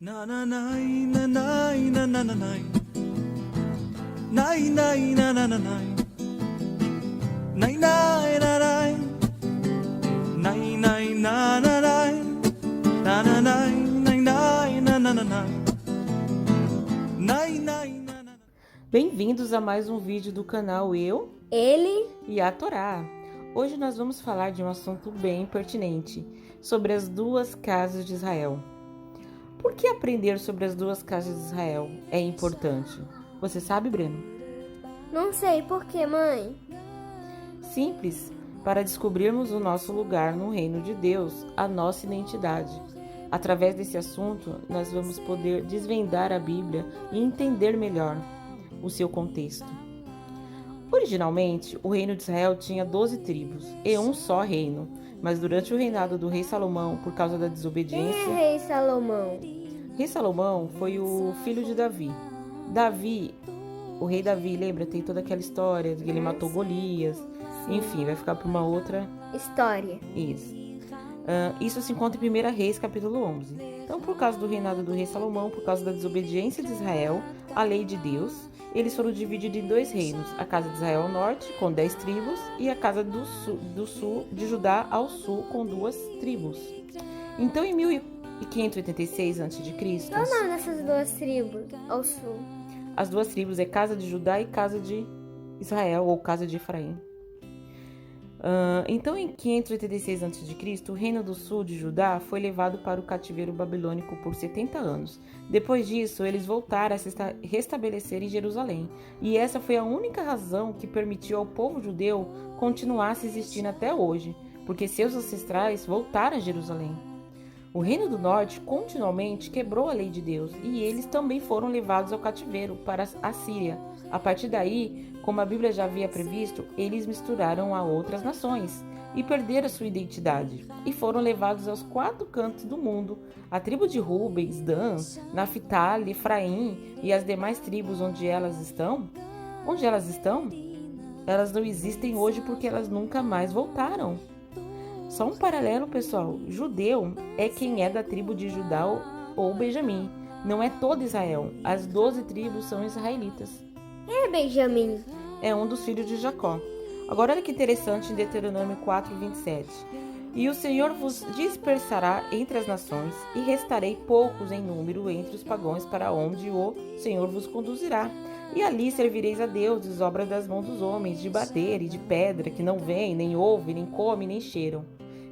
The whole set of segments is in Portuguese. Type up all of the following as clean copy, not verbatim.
Na na nai na nai na na na nai nai nai na na na nai nai nai na nai nai nai na na nai na na nai nai nai na na na nai nai nai na na. Bem-vindos a mais um vídeo do canal Eu, Ele e a Torá. Hoje nós vamos falar de um assunto bem pertinente, sobre as duas casas de Israel. Por que aprender sobre as duas casas de Israel é importante? Você sabe, Breno? não sei por que, mãe. Simples, para descobrirmos o nosso lugar no reino de Deus, a nossa identidade. Através desse assunto, nós vamos poder desvendar a Bíblia e entender melhor o seu contexto. Originalmente, o reino de Israel tinha 12 tribos e um só reino, mas durante o reinado do rei Salomão, por causa da Quem desobediência, é rei Salomão? rei Salomão foi o filho de Davi. O rei Davi, lembra, tem toda aquela história de que ele matou Golias. Enfim, vai ficar para uma outra. História. Isso se encontra em 1 Reis, capítulo 11. Então, por causa do reinado do rei Salomão, por causa da desobediência de Israel à lei de Deus, eles foram divididos em dois reinos: a casa de Israel ao norte, com 10 tribos, e a casa do sul de Judá ao sul, com 2 tribos. Então, em 1586 a.C., Qual o nome dessas duas tribos ao sul? as 2 tribos é casa de Judá e casa de Israel, ou casa de Efraim. Então, em 586 a.C., o reino do sul de Judá foi levado para o cativeiro babilônico por 70 anos. Depois disso, eles voltaram a se restabelecer em Jerusalém. E essa foi a única razão que permitiu ao povo judeu continuar se existindo até hoje, porque seus ancestrais voltaram a Jerusalém. O reino do norte continuamente quebrou a lei de Deus e eles também foram levados ao cativeiro para a Síria. A partir daí, como a Bíblia já havia previsto, eles misturaram a outras nações e perderam sua identidade e foram levados aos 4 cantos do mundo. A tribo de Rubens, Dan, Naphtali, Efraim e as demais tribos onde elas estão? Elas não existem hoje porque elas nunca mais voltaram. Só um paralelo, pessoal. Judeu é quem é da tribo de Judá ou Benjamim. Não é todo Israel. As 12 tribos são israelitas. Quem é Benjamim? É um dos filhos de Jacó. Agora olha que interessante em Deuteronômio 4:27. E o Senhor vos dispersará entre as nações, e restarei poucos em número entre os pagãos para onde o Senhor vos conduzirá. E ali servireis a deuses, obras das mãos dos homens, de madeira e de pedra, que não veem, nem ouvem, nem comem, nem cheiram.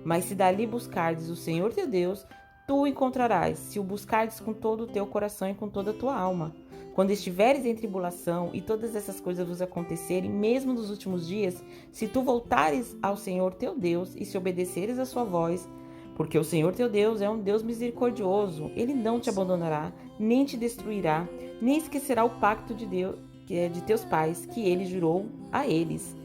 Mas se dali buscardes o Senhor teu Deus, tu o encontrarás, se o buscardes com todo o teu coração e com toda a tua alma. Quando estiveres em tribulação e todas essas coisas vos acontecerem, mesmo nos últimos dias, se tu voltares ao Senhor teu Deus e se obedeceres a sua voz, porque o Senhor teu Deus é um Deus misericordioso, ele não te abandonará, nem te destruirá, nem esquecerá o pacto de Deus, que é de teus pais, que ele jurou a eles.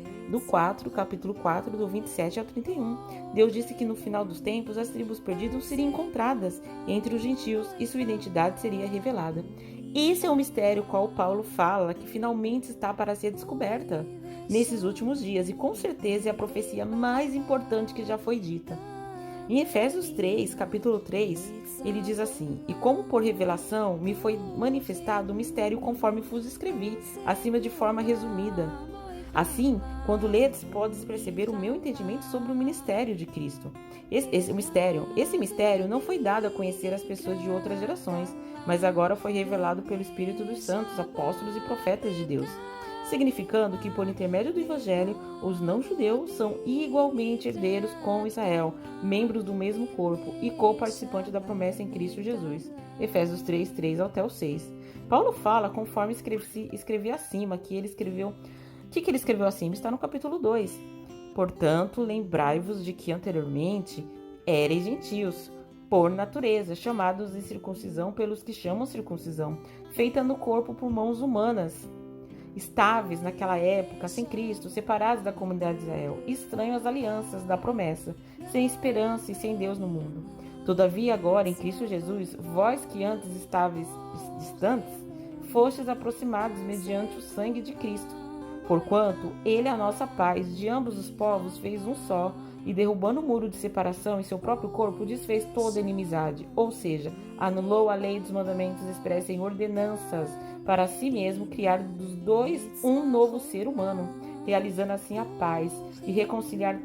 Capítulo 4, do 27 ao 31. Deus disse que no final dos tempos as tribos perdidas seriam encontradas entre os gentios e sua identidade seria revelada. Esse é o mistério qual Paulo fala que finalmente está para ser descoberta nesses últimos dias, e com certeza é a profecia mais importante que já foi dita. Em Efésios 3, capítulo 3, ele diz assim: E como por revelação me foi manifestado o mistério conforme vos escrevi, acima de forma resumida. Assim, quando ledes, podes perceber o meu entendimento sobre o ministério de Cristo. Esse mistério não foi dado a conhecer as pessoas de outras gerações, mas agora foi revelado pelo Espírito dos santos, apóstolos e profetas de Deus, significando que, por intermédio do Evangelho, os não-judeus são igualmente herdeiros com Israel, membros do mesmo corpo e co-participantes da promessa em Cristo Jesus. Efésios 3, 3 até o 6. Paulo fala, conforme escrevi acima, que ele escreveu... O que ele escreveu acima? Está no capítulo 2. Portanto, lembrai-vos de que anteriormente éreis gentios, por natureza, chamados de circuncisão pelos que chamam circuncisão, feita no corpo por mãos humanas, estáveis naquela época, sem Cristo, separados da comunidade de Israel, estranhos às alianças da promessa, sem esperança e sem Deus no mundo. Todavia agora, em Cristo Jesus, vós que antes estáveis distantes, fostes aproximados mediante o sangue de Cristo. Porquanto ele, a nossa paz, de ambos os povos, fez um só, e derrubando o muro de separação em seu próprio corpo, desfez toda inimizade, ou seja, anulou a lei dos mandamentos expressa em ordenanças, para si mesmo criar dos dois um novo ser humano, realizando assim a paz e reconciliar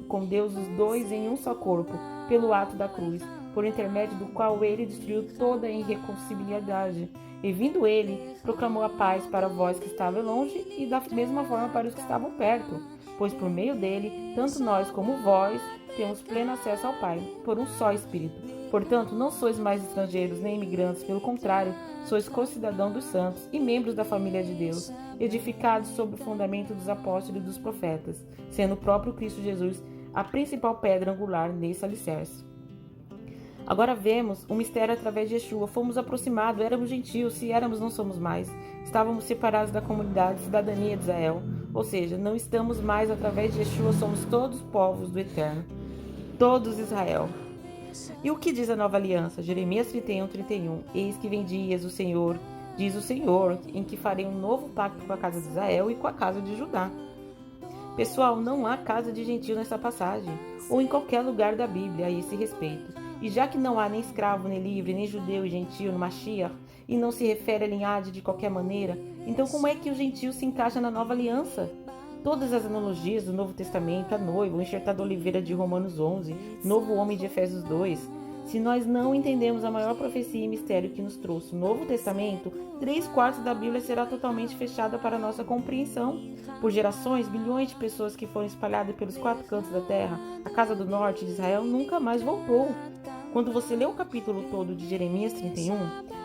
com Deus os dois em um só corpo, pelo ato da cruz, por intermédio do qual ele destruiu toda a irreconciliabilidade. E vindo ele, proclamou a paz para vós que estavam longe e da mesma forma para os que estavam perto, pois por meio dele, tanto nós como vós temos pleno acesso ao Pai, por um só Espírito. Portanto, não sois mais estrangeiros nem imigrantes, pelo contrário, sois concidadãos dos santos e membros da família de Deus, edificados sobre o fundamento dos apóstolos e dos profetas, sendo o próprio Cristo Jesus a principal pedra angular nesse alicerce. Agora vemos o mistério através de Yeshua. Fomos aproximados, éramos gentios, se éramos não somos mais. Estávamos separados da comunidade, cidadania de Israel. Ou seja, não estamos mais através de Yeshua, somos todos povos do Eterno. Todos Israel. E o que diz a nova aliança? Jeremias 31, 31. Eis que vem dias, o Senhor, diz o Senhor, em que farei um novo pacto com a casa de Israel e com a casa de Judá. Pessoal, não há casa de gentio nessa passagem, ou em qualquer lugar da Bíblia a esse respeito. E já que não há nem escravo, nem livre, nem judeu e gentio no Mashiach, e não se refere à linhagem de qualquer maneira, então como é que o gentio se encaixa na nova aliança? Todas as analogias do Novo Testamento, a noiva, o enxertado oliveira de Romanos 11, novo homem de Efésios 2, se nós não entendemos a maior profecia e mistério que nos trouxe o Novo Testamento, 3/4 da Bíblia será totalmente fechada para nossa compreensão. Por gerações, bilhões de pessoas que foram espalhadas pelos 4 cantos da terra, a casa do norte de Israel nunca mais voltou. Quando você lê o capítulo todo de Jeremias 31,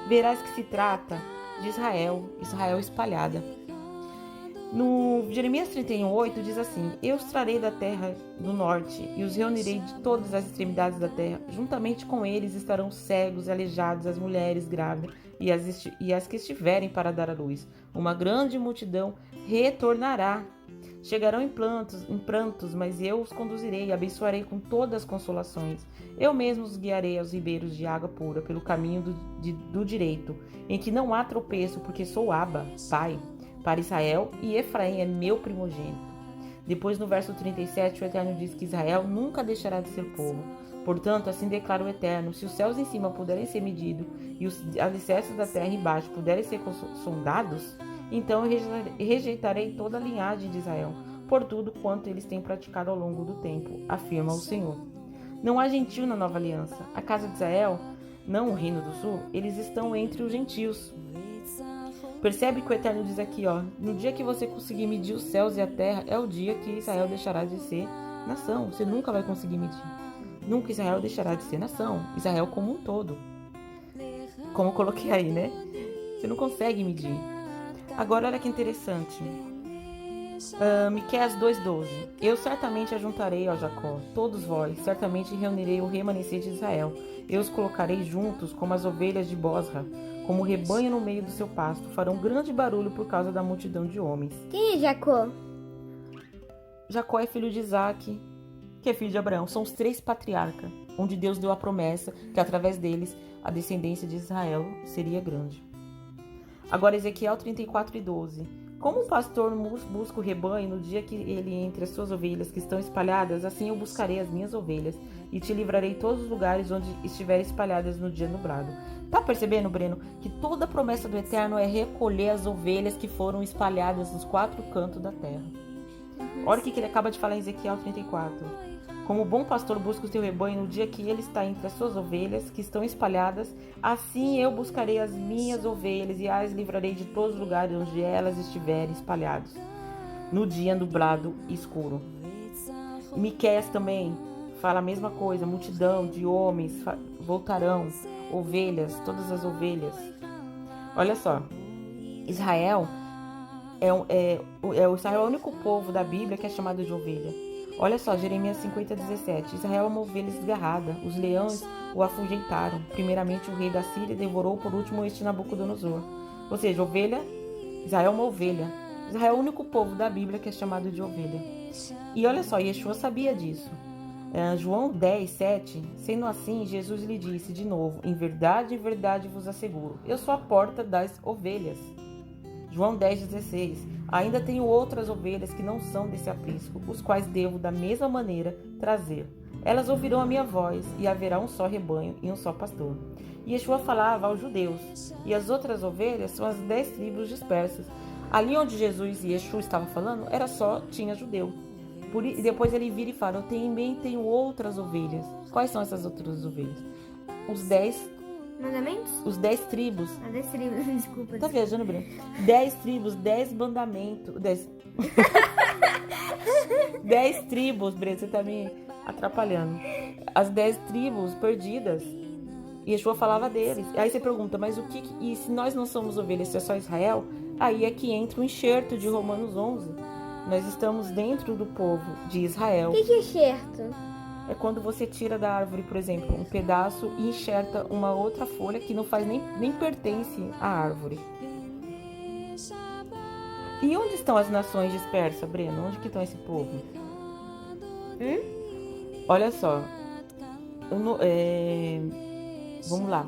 verás que se trata de Israel espalhada. No Jeremias 31:8 diz assim: Eu os trarei da terra do norte e os reunirei de todas as extremidades da terra. Juntamente com eles estarão cegos, aleijados, as mulheres grávidas e as que estiverem para dar à luz. Uma grande multidão retornará. Chegarão em prantos, mas eu os conduzirei e abençoarei com todas as consolações. Eu mesmo os guiarei aos ribeiros de água pura, pelo caminho do direito, em que não há tropeço, porque sou Abba, Pai, para Israel, e Efraim é meu primogênito. Depois, no verso 37, o Eterno diz que Israel nunca deixará de ser povo. Portanto, assim declara o Eterno: se os céus em cima puderem ser medidos e os alicerces da terra embaixo puderem ser sondados, então eu rejeitarei toda a linhagem de Israel, por tudo quanto eles têm praticado ao longo do tempo, afirma o Senhor. Não há gentio na nova aliança. A casa de Israel, não o reino do sul, eles estão entre os gentios. Percebe que o Eterno diz aqui, no dia que você conseguir medir os céus e a terra, é o dia que Israel deixará de ser nação. Você nunca vai conseguir medir. Nunca Israel deixará de ser nação. Israel como um todo. Como eu coloquei aí, né? Você não consegue medir. Agora, olha que interessante. Miqueias 2:12. Eu certamente ajuntarei, ó Jacó, todos vós, certamente reunirei o remanescente de Israel. Eu os colocarei juntos como as ovelhas de Bosra, como o rebanho no meio do seu pasto. Farão grande barulho por causa da multidão de homens. Quem é Jacó? Jacó é filho de Isaac, que é filho de Abraão. São os 3 patriarcas, onde Deus deu a promessa que através deles a descendência de Israel seria grande. Agora Ezequiel 34:12. Como o pastor busca o rebanho no dia que ele entre as suas ovelhas que estão espalhadas, assim eu buscarei as minhas ovelhas e te livrarei todos os lugares onde estiverem espalhadas no dia nublado. Tá percebendo, Breno, que toda a promessa do Eterno é recolher as ovelhas que foram espalhadas nos 4 cantos da terra. Olha o que ele acaba de falar em Ezequiel 34. Como o bom pastor busca o seu rebanho no dia que ele está entre as suas ovelhas, que estão espalhadas, assim eu buscarei as minhas ovelhas e as livrarei de todos os lugares onde elas estiverem espalhadas, no dia nublado e escuro. Miqueias também fala a mesma coisa, multidão de homens voltarão, ovelhas, todas as ovelhas. Olha só, Israel é o único povo da Bíblia que é chamado de ovelha. Olha só, Jeremias 50:17. Israel é uma ovelha desgarrada. Os leões o afugentaram. Primeiramente o rei da Síria devorou, por último este Nabucodonosor. Ou seja, ovelha, Israel é uma ovelha. Israel é o único povo da Bíblia que é chamado de ovelha. E olha só, Yeshua sabia disso. João 10:7. Sendo assim, Jesus lhe disse de novo: em verdade vos asseguro, eu sou a porta das ovelhas. João 10:16. Ainda tenho outras ovelhas que não são desse aprisco, os quais devo da mesma maneira trazer. Elas ouvirão a minha voz, e haverá um só rebanho e um só pastor. E Yeshua falava aos judeus, e as outras ovelhas são as 10 tribos dispersas. Ali onde Jesus e Yeshua estavam falando, tinha judeu. E depois ele vira e fala, eu também tenho outras ovelhas. Quais são essas outras ovelhas? Os 10 Mandamentos? Os 10 tribos. 10 tribos, desculpa. Tá viajando, Breno? 10 tribos, 10 mandamentos. 10 tribos, Breno, você tá me atrapalhando. As 10 tribos perdidas. E Yeshua falava deles. Aí você pergunta, mas e se nós não somos ovelhas, se é só Israel? Aí é que entra o enxerto de Romanos 11. Nós estamos dentro do povo de Israel. O que é enxerto? É quando você tira da árvore, por exemplo, um pedaço e enxerta uma outra folha que não faz nem pertence à árvore. E onde estão as nações dispersas, Breno? Onde que estão esse povo? Olha só. Vamos lá.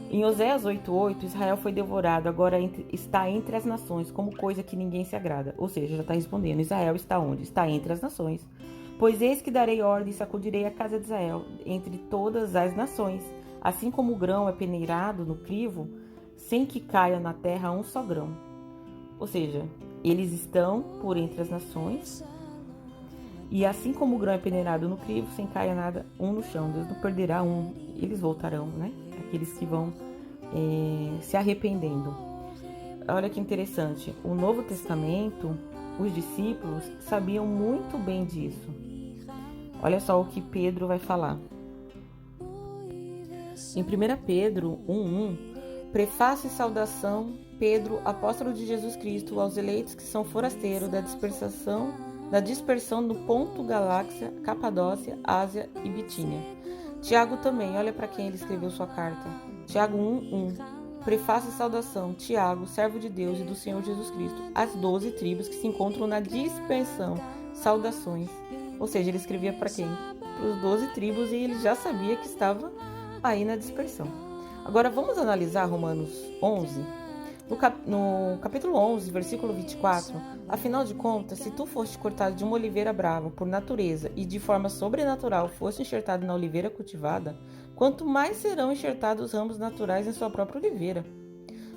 Em Oséias 8:8, Israel foi devorado, agora está entre as nações, como coisa que ninguém se agrada. Ou seja, já está respondendo. Israel está onde? Está entre as nações. Pois eis que darei ordem e sacudirei a casa de Israel entre todas as nações. Assim como o grão é peneirado no crivo, sem que caia na terra um só grão. Ou seja, eles estão por entre as nações. E assim como o grão é peneirado no crivo, sem caia nada um no chão. Deus não perderá um. Eles voltarão, né? Aqueles que vão se arrependendo. Olha que interessante. O Novo Testamento, os discípulos sabiam muito bem disso. Olha só o que Pedro vai falar. Em 1 Pedro 1:1, prefácio e saudação, Pedro, apóstolo de Jesus Cristo, aos eleitos que são forasteiros da dispersão no Ponto, Galáxia, Capadócia, Ásia e Bitínia. Tiago também, olha para quem ele escreveu sua carta. Tiago 1:1. Prefácio e saudação, Tiago, servo de Deus e do Senhor Jesus Cristo, as 12 tribos que se encontram na dispersão. Saudações. Ou seja, ele escrevia para quem? Para os 12 tribos e ele já sabia que estava aí na dispersão. Agora vamos analisar Romanos 11. No capítulo 11, versículo 24, afinal de contas, se tu foste cortado de uma oliveira brava por natureza e de forma sobrenatural foste enxertado na oliveira cultivada, quanto mais serão enxertados os ramos naturais em sua própria oliveira.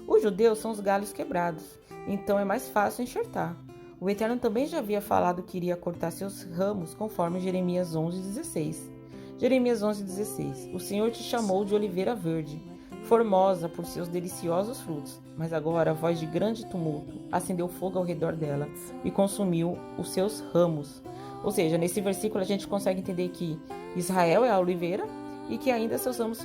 Os judeus são os galhos quebrados, então é mais fácil enxertar. O Eterno também já havia falado que iria cortar seus ramos, conforme Jeremias 11:16. Jeremias 11:16. O Senhor te chamou de oliveira verde, formosa por seus deliciosos frutos, mas agora a voz de grande tumulto acendeu fogo ao redor dela e consumiu os seus ramos. Ou seja, nesse versículo a gente consegue entender que Israel é a oliveira e que ainda seus ramos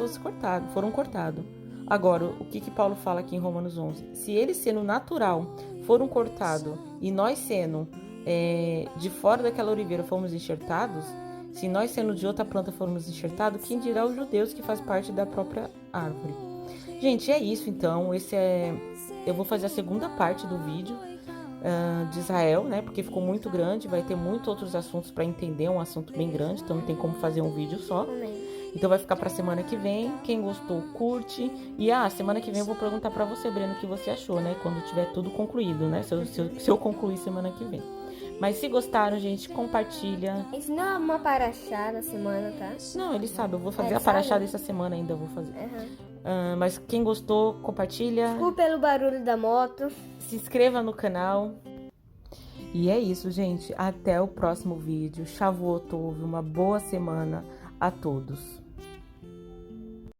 foram cortados. Agora, o que Paulo fala aqui em Romanos 11? Se eles sendo natural foram cortados e nós sendo de fora daquela oliveira fomos enxertados, se nós sendo de outra planta formos enxertados, quem dirá os judeus que faz parte da própria árvore? Gente, é isso então. Eu vou fazer a segunda parte do vídeo de Israel, né? Porque ficou muito grande, vai ter muitos outros assuntos para entender, um assunto bem grande, então não tem como fazer um vídeo só. Então vai ficar para semana que vem. Quem gostou, curte. E semana que vem eu vou perguntar para você, Breno, o que você achou, né? Quando tiver tudo concluído, né? Se eu concluir semana que vem. Mas se gostaram, gente, compartilha. Isso não é uma paraxá da semana, tá? Não, ele sabe. Eu vou fazer a paraxá dessa semana ainda, eu vou fazer. Mas quem gostou, compartilha. Desculpa pelo barulho da moto. Se inscreva no canal. E é isso, gente. Até o próximo vídeo. Shavuot Tov. Uma boa semana a todos.